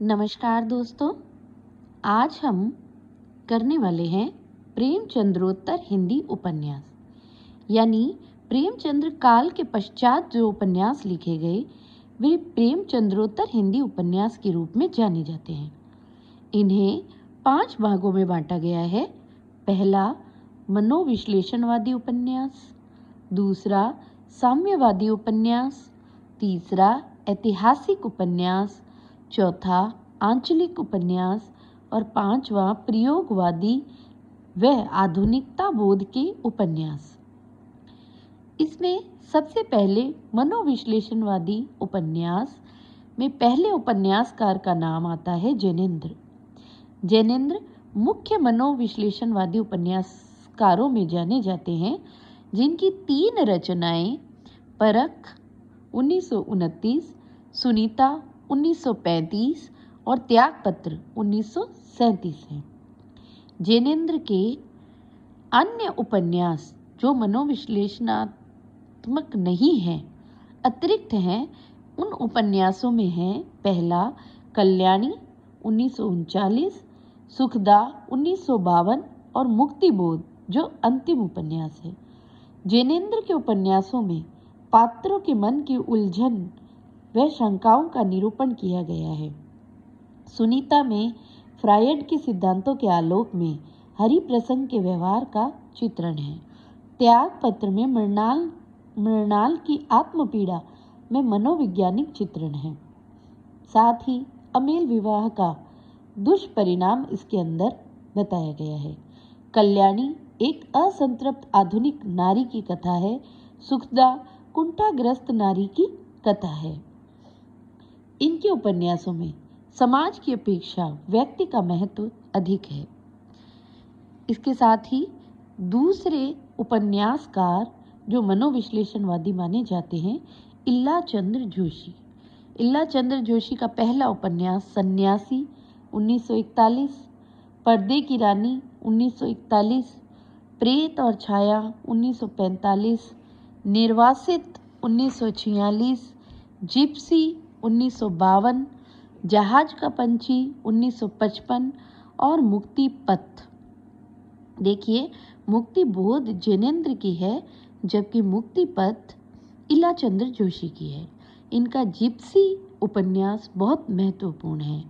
नमस्कार दोस्तों, आज हम करने वाले हैं प्रेमचंद्रोत्तर हिंदी उपन्यास। यानी प्रेमचंद्र काल के पश्चात जो उपन्यास लिखे गए वे प्रेमचंद्रोत्तर हिंदी उपन्यास के रूप में जाने जाते हैं। इन्हें 5 भागों में बांटा गया है। पहला मनोविश्लेषणवादी उपन्यास, दूसरा साम्यवादी उपन्यास, तीसरा ऐतिहासिक उपन्यास, चौथा आंचलिक उपन्यास और पांचवा प्रयोगवादी व आधुनिकता बोध के उपन्यास। इसमें सबसे पहले मनोविश्लेषणवादी उपन्यास में पहले उपन्यासकार का नाम आता है जैनेन्द्र। जैनेन्द्र मुख्य मनोविश्लेषणवादी उपन्यासकारों में जाने जाते हैं, जिनकी 3 रचनाएं परख 1929, सुनीता 1935 और त्यागपत्र 1937 हैं। जैनेन्द्र के अन्य उपन्यास जो मनोविश्लेषणात्मक नहीं हैं, अतिरिक्त हैं, उन उपन्यासों में हैं पहला कल्याणी 1939, सुखदा 1952 और मुक्तिबोध जो अंतिम उपन्यास है। जैनेन्द्र के उपन्यासों में पात्रों के मन की उलझन व शंकाओं का निरूपण किया गया है। सुनीता में फ्रायड के सिद्धांतों के आलोक में हरिप्रसंग के व्यवहार का चित्रण है। त्यागपत्र में मृणाल की आत्मपीड़ा में मनोवैज्ञानिक चित्रण है। साथ ही अमेल विवाह का दुष्परिणाम इसके अंदर बताया गया है। कल्याणी एक असंतृप्त आधुनिक नारी की कथा है। सुखदा कुंठाग्रस्त नारी की कथा है। इनके उपन्यासों में समाज की अपेक्षा व्यक्ति का महत्व अधिक है। इसके साथ ही दूसरे उपन्यासकार जो मनोविश्लेषणवादी माने जाते हैं, इल्लाचंद्र जोशी। इल्लाचंद्र जोशी का पहला उपन्यास सन्यासी 1941, पर्दे की रानी 1941, प्रेत और छाया 1945, निर्वासित 1946, जिप्सी 1952, जहाज का पंछी 1955 और मुक्ति पथ। देखिए, मुक्ति बोध जैनेन्द्र की है, जबकि मुक्ति पथ इल्लाचंद्र जोशी की है। इनका जिप्सी उपन्यास बहुत महत्वपूर्ण है।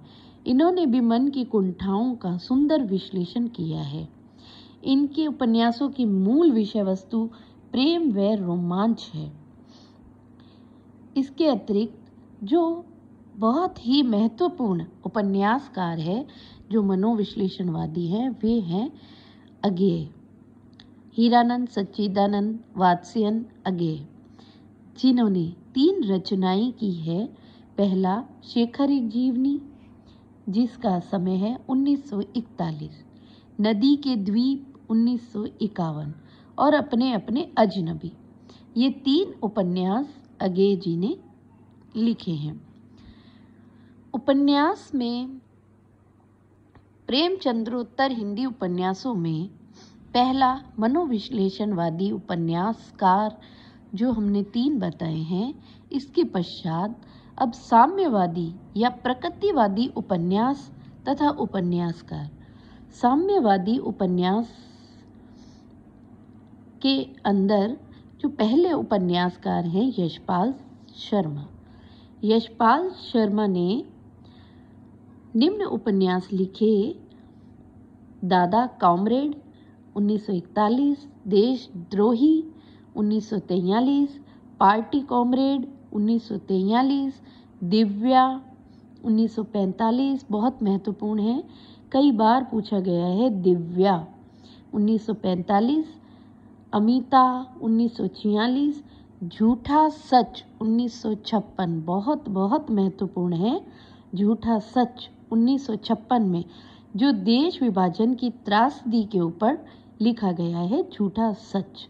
इन्होंने भी मन की कुंठाओं का सुंदर विश्लेषण किया है। इनके उपन्यासों की मूल विषय वस्तु प्रेम व रोमांच है। इसके अतिरिक्त जो बहुत ही महत्वपूर्ण उपन्यासकार है जो मनोविश्लेषणवादी हैं, वे हैं अगेय, हीरानंद सच्चिदानंद वात्स्यन अगेय, जिन्होंने 3 रचनाएं की है। पहला शेखर एक जीवनी, जिसका समय है 1941, नदी के द्वीप 1951 और अपने अपने अजनबी। ये 3 उपन्यास अगेय जी ने लिखे हैं। उपन्यास में प्रेमचंद्रोत्तर हिंदी उपन्यासों में पहला मनोविश्लेषणवादी उपन्यासकार जो हमने 3 बताए हैं, इसके पश्चात अब साम्यवादी या प्रकृतिवादी उपन्यास तथा उपन्यासकार। साम्यवादी उपन्यास के अंदर जो पहले उपन्यासकार हैं यशपाल शर्मा। यशपाल शर्मा ने निम्न उपन्यास लिखे: दादा कॉमरेड 1941, देशद्रोही 1943, पार्टी कॉमरेड 1943, दिव्या 1945। बहुत महत्वपूर्ण है, कई बार पूछा गया है। दिव्या 1945, अमिता 1946, झूठा सच 1956। बहुत बहुत महत्वपूर्ण है। झूठा सच 1956 में जो देश विभाजन की त्रासदी के ऊपर लिखा गया है, झूठा सच।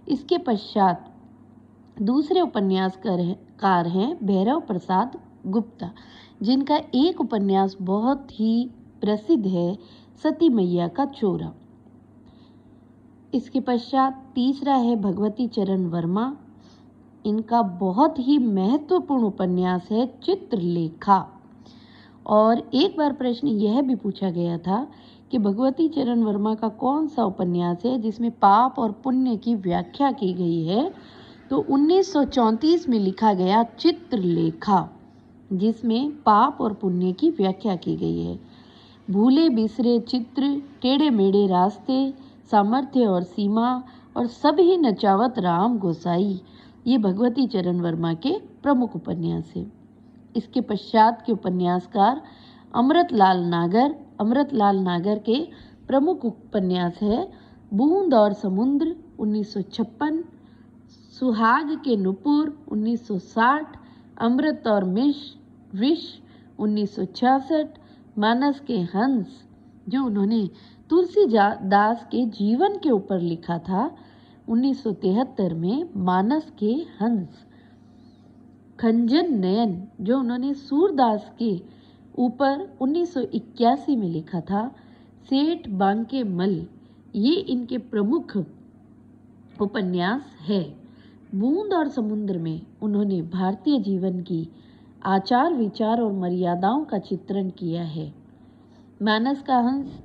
इसके पश्चात दूसरे उपन्यासकार हैं भैरव प्रसाद गुप्ता, जिनका एक उपन्यास बहुत ही प्रसिद्ध है, सती मैया का चोरा। इसके पश्चात तीसरा है भगवती चरण वर्मा। इनका बहुत ही महत्वपूर्ण उपन्यास है चित्रलेखा। और एक बार प्रश्न यह भी पूछा गया था कि भगवती चरण वर्मा का कौन सा उपन्यास है जिसमें पाप और पुण्य की व्याख्या की गई है, तो 1934 में लिखा गया चित्रलेखा, जिसमें पाप और पुण्य की व्याख्या की गई है। भूले बिसरे चित्र, टेढ़े मेढ़े रास्ते, सामर्थ्य और सीमा और सब ही नचावत राम गोसाई, ये भगवती चरण वर्मा के प्रमुख उपन्यास हैं। इसके पश्चात के उपन्यासकार अमृतलाल नागर के प्रमुख उपन्यास है बूंद और समुद्र 1956, सुहाग के नुपुर 1960, अमृत और विष 1966, मानस के हंस जो उन्होंने तुलसीदास के जीवन के ऊपर लिखा था 1973 में, मानस के हंस, खंजन नयन जो उन्होंने सूरदास के ऊपर 1981 में लिखा था, सेठ बांके मल, ये इनके प्रमुख उपन्यास है। बूंद और समुद्र में उन्होंने भारतीय जीवन की आचार विचार और मर्यादाओं का चित्रण किया है। मानस का हंस